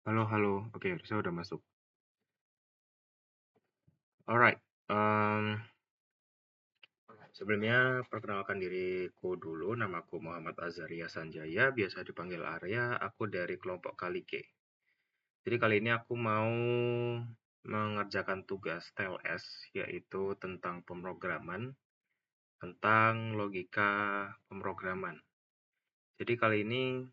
Halo, halo. Oke, saya udah masuk. Alright. Sebelumnya perkenalkan diriku dulu. Namaku Muhammad Azaria Sanjaya, biasa dipanggil Arya. Aku dari kelompok Kalike. Jadi kali ini aku mau mengerjakan tugas TLS, yaitu tentang pemrograman, tentang logika pemrograman. Jadi kali ini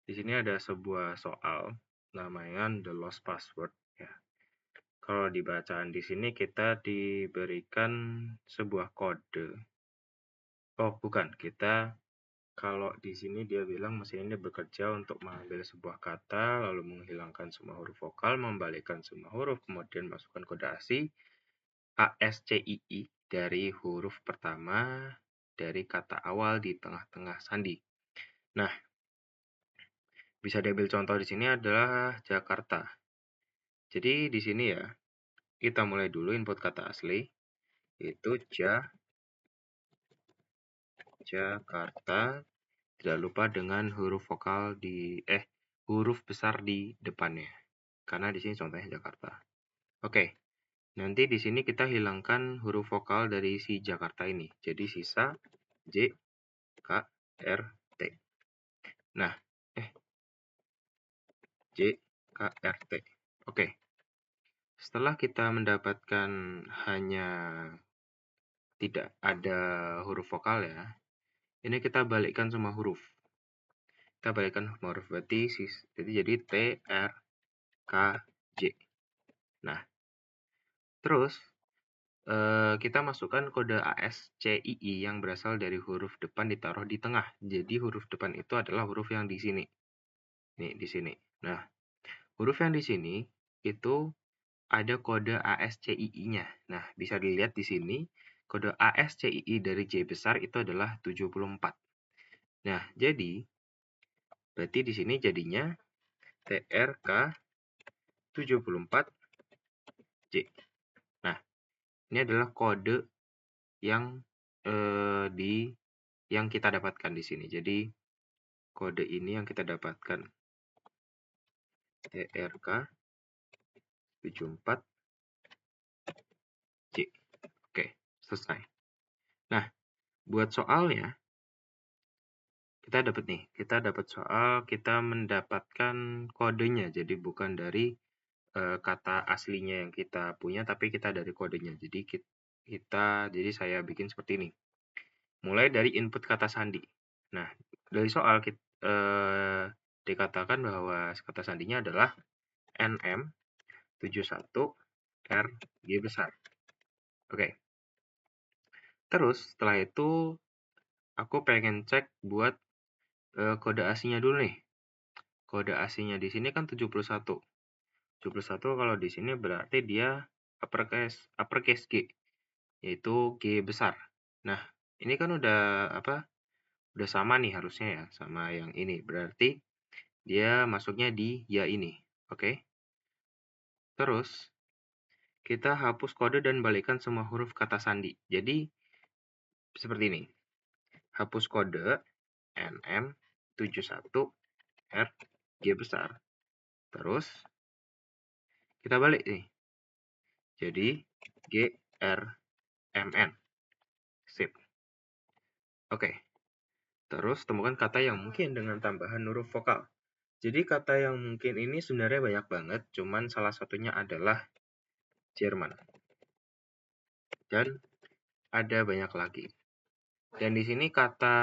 di sini ada sebuah soal namanya the lost password. Ya. Kalau di bacaan di sini kita diberikan sebuah kode. Oh, bukan. Kalau di sini dia bilang mesin ini bekerja untuk mengambil sebuah kata, lalu menghilangkan semua huruf vokal, membalikkan semua huruf, kemudian masukkan kode ASCII, ASCII dari huruf pertama dari kata awal di tengah-tengah sandi. Nah, bisa diambil contoh di sini adalah Jakarta. Jadi di sini ya, kita mulai dulu input kata asli, itu Jakarta. Tidak lupa dengan huruf vokal huruf besar di depannya. Karena di sini contohnya Jakarta. Oke. Nanti di sini kita hilangkan huruf vokal dari si Jakarta ini. Jadi sisa J, K, R, T. Nah, J, K, R, T. Oke. Setelah kita mendapatkan hanya tidak ada huruf vokal ya, ini kita balikkan semua huruf. Kita balikkan semua huruf berarti jadi T, R, K, J. Nah, terus kita masukkan kode ASCII yang berasal dari huruf depan ditaruh di tengah. Jadi huruf depan itu adalah huruf yang di sini. Nih, di sini. Nah, huruf yang di sini itu ada kode ASCII-nya. Nah, bisa dilihat di sini, kode ASCII dari J besar itu adalah 74. Nah, jadi berarti di sini jadinya TRK 74J. Nah, ini adalah kode yang yang kita dapatkan di sini. Jadi kode ini yang kita dapatkan. TRK 74J. Oke, selesai. Nah, buat soalnya kita dapat soal, kita mendapatkan kodenya. Jadi bukan dari kata aslinya yang kita punya, tapi kita dari kodenya. Jadi jadi saya bikin seperti ini. Mulai dari input kata sandi. Nah, dari soal dikatakan bahwa kata sandinya adalah NM 71 R G besar. Oke. Terus setelah itu aku pengen cek buat kode ASCII-nya dulu nih. Kode ASCII-nya di sini kan 71. 71 kalau di sini berarti dia uppercase G, yaitu G besar. Nah, ini kan udah udah sama nih harusnya ya sama yang ini. Berarti dia masuknya di ya ini. Oke. Terus kita hapus kode dan balikan semua huruf kata sandi. Jadi seperti ini. Hapus kode NM 71 R G besar. Terus kita balik nih. Jadi G R M N. Sip. Oke. Terus temukan kata yang mungkin dengan tambahan huruf vokal. Jadi kata yang mungkin ini sebenarnya banyak banget, cuman salah satunya adalah Jerman. Dan ada banyak lagi. Dan di sini kata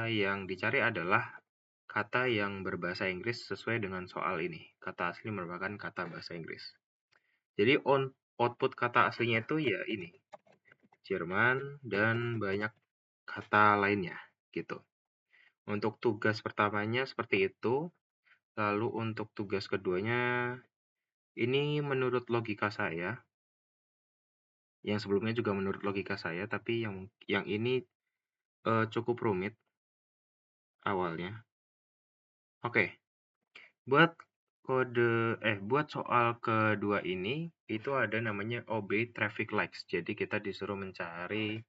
yang dicari adalah kata yang berbahasa Inggris sesuai dengan soal ini. Kata asli merupakan kata bahasa Inggris. Jadi output kata aslinya itu ya ini, Jerman dan banyak kata lainnya gitu. Untuk tugas pertamanya seperti itu. Lalu untuk tugas keduanya, ini menurut logika saya, yang sebelumnya juga menurut logika saya, tapi yang ini cukup rumit awalnya. Oke, buat buat soal kedua ini, itu ada namanya OB traffic lights. Jadi kita disuruh mencari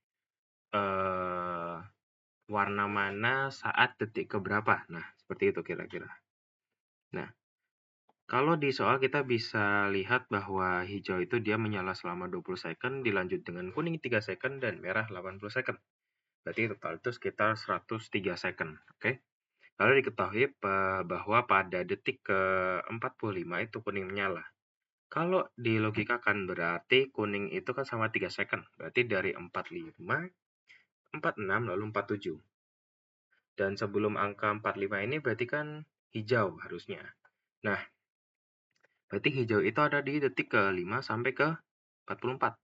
warna mana saat detik keberapa. Nah, seperti itu kira-kira. Nah, Kalau di soal kita bisa lihat bahwa hijau itu dia menyala selama 20 second, dilanjut dengan kuning 3 second, dan merah 80 second. Berarti total itu sekitar 103 second. Oke. Lalu diketahui bahwa pada detik ke-45 itu kuning menyala. Kalau dilogikakan berarti kuning itu kan sama 3 second. Berarti dari 45, 46, lalu 47. Dan sebelum angka 45 ini berarti kan hijau harusnya. Nah, berarti hijau itu ada di detik ke-5 sampai ke 44.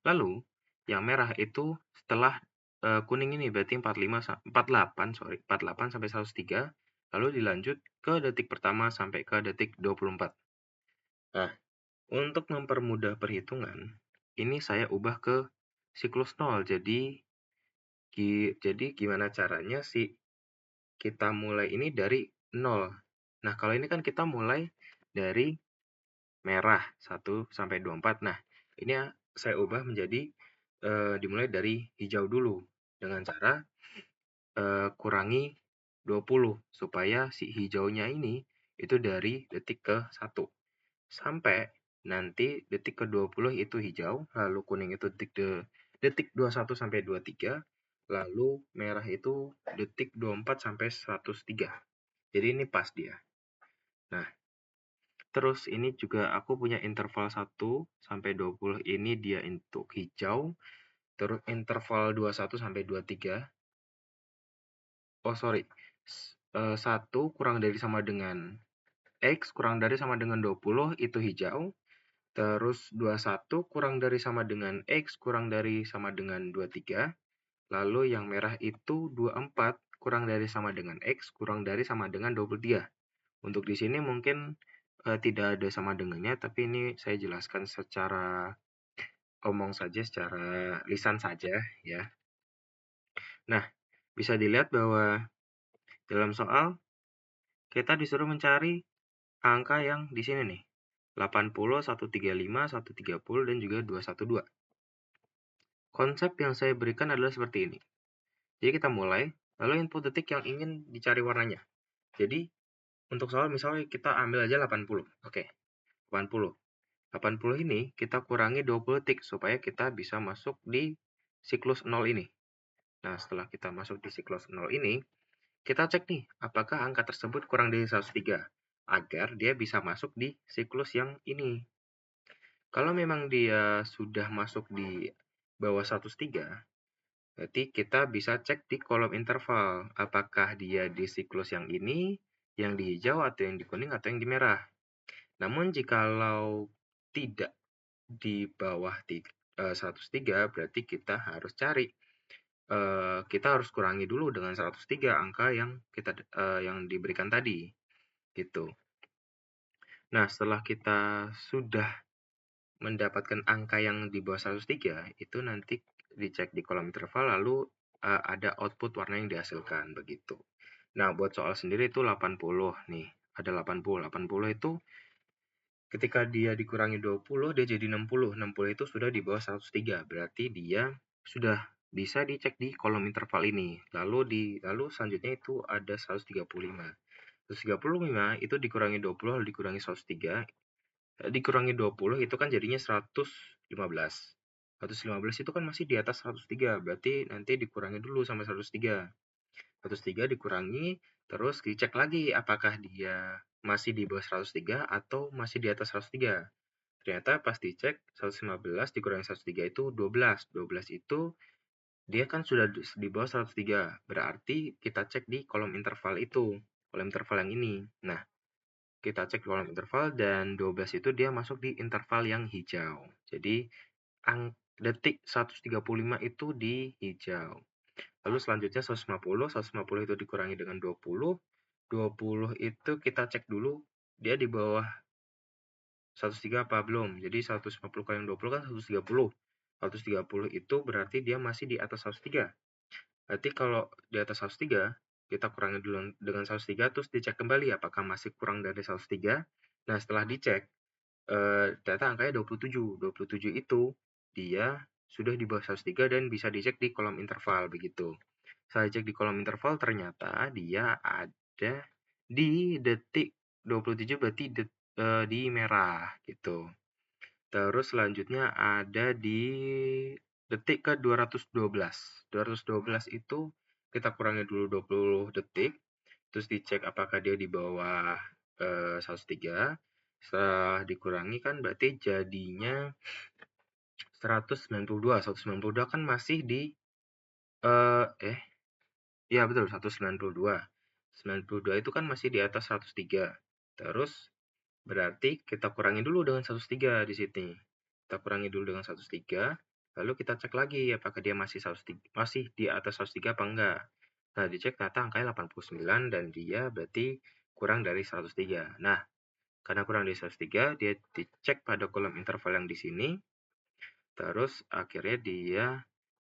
Lalu, yang merah itu setelah kuning ini berarti 48 sampai 103, lalu dilanjut ke detik pertama sampai ke detik 24. Nah, untuk mempermudah perhitungan, ini saya ubah ke siklus 0. Jadi gimana caranya sih kita mulai ini dari 0. Nah, kalau ini kan kita mulai dari merah 1 sampai 24. Nah, ini saya ubah menjadi dimulai dari hijau dulu dengan cara kurangi 20 supaya si hijaunya ini itu dari detik ke 1 sampai nanti detik ke-20 itu hijau, lalu kuning itu detik 21 sampai 23, lalu merah itu detik 24 sampai 103. Jadi ini pas dia. Nah, terus ini juga aku punya interval 1 sampai 20 ini dia untuk hijau, terus interval 21 sampai 23. Oh, sorry. 1 kurang dari sama dengan X kurang dari sama dengan 20 itu hijau. Terus 21 kurang dari sama dengan X kurang dari sama dengan 23. Lalu yang merah itu 24 kurang dari sama dengan X kurang dari sama dengan 23. Untuk di sini mungkin tidak ada sama dengannya, tapi ini saya jelaskan secara omong saja, secara lisan saja ya. Nah, bisa dilihat bahwa dalam soal kita disuruh mencari angka yang di sini nih. 80, 135, 130, dan juga 212. Konsep yang saya berikan adalah seperti ini. Jadi kita mulai, lalu input detik yang ingin dicari warnanya. Jadi untuk soal misalnya kita ambil aja 80. Oke, 80. 80 ini kita kurangi 20 detik supaya kita bisa masuk di siklus 0 ini. Nah, setelah kita masuk di siklus 0 ini, kita cek nih, apakah angka tersebut kurang dari 103 agar dia bisa masuk di siklus yang ini. Kalau memang dia sudah masuk di bawah 103, berarti kita bisa cek di kolom interval, apakah dia di siklus yang ini, yang di hijau, atau yang di kuning, atau yang di merah. Namun jikalau tidak di bawah 103, berarti kita harus cari. Kita harus kurangi dulu dengan 103 angka yang diberikan tadi, gitu. Nah, setelah kita sudah mendapatkan angka yang di bawah 103, itu nanti dicek di kolom interval, lalu ada output warna yang dihasilkan, begitu. Nah, buat soal sendiri itu 80 nih, ada 80. 80 itu ketika dia dikurangi 20, dia jadi 60. 60 itu sudah di bawah 103, berarti dia sudah bisa dicek di kolom interval ini. Lalu selanjutnya itu ada 135. 135 itu dikurangi 20 lalu dikurangi 103, dikurangi 20 itu kan jadinya 115. 115 itu kan masih di atas 103, berarti nanti dikurangi dulu sama 103. 103 dikurangi, terus dicek lagi apakah dia masih di bawah 103 atau masih di atas 103. Ternyata pas dicek 115 dikurangi 103 itu 12. 12 itu dia kan sudah di bawah 103. Berarti kita cek di kolom interval itu, kolom interval yang ini. Nah, kita cek di kolom interval dan 12 itu dia masuk di interval yang hijau. Jadi detik 135 itu di hijau. Lalu selanjutnya 150, 150 itu dikurangi dengan 20. 20 itu kita cek dulu dia di bawah 103 apa belum. Jadi 150 kali 20 kan 130. 130 itu berarti dia masih di atas 103. Berarti kalau di atas 103, kita kurangi dulu dengan 103, terus dicek kembali apakah masih kurang dari 103. Nah, setelah dicek, ternyata angkanya 27. 27 itu dia sudah di bawah 103 dan bisa dicek di kolom interval, begitu. Saya cek di kolom interval, ternyata dia ada di detik 27 berarti di merah gitu. Terus selanjutnya ada di detik ke 212. 212 itu kita kurangi dulu 20 detik, terus dicek apakah dia di bawah 103. Setelah dikurangi kan berarti jadinya 192. 192 kan masih di eh eh iya betul 192. 92 itu kan masih di atas 103. Terus berarti kita kurangi dulu dengan 103 di sini. Kita kurangi dulu dengan 103, lalu kita cek lagi apakah dia masih 103, masih di atas 103 apa enggak. Nah, dicek ternyata angkanya 89 dan dia berarti kurang dari 103. Nah, karena kurang dari 103, dia dicek pada kolom interval yang di sini, terus akhirnya dia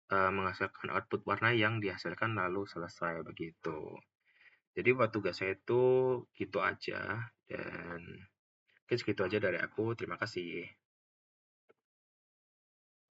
menghasilkan output warna yang dihasilkan lalu selesai begitu. Jadi buat tugas saya itu gitu aja dan mungkin segitu aja dari aku. Terima kasih.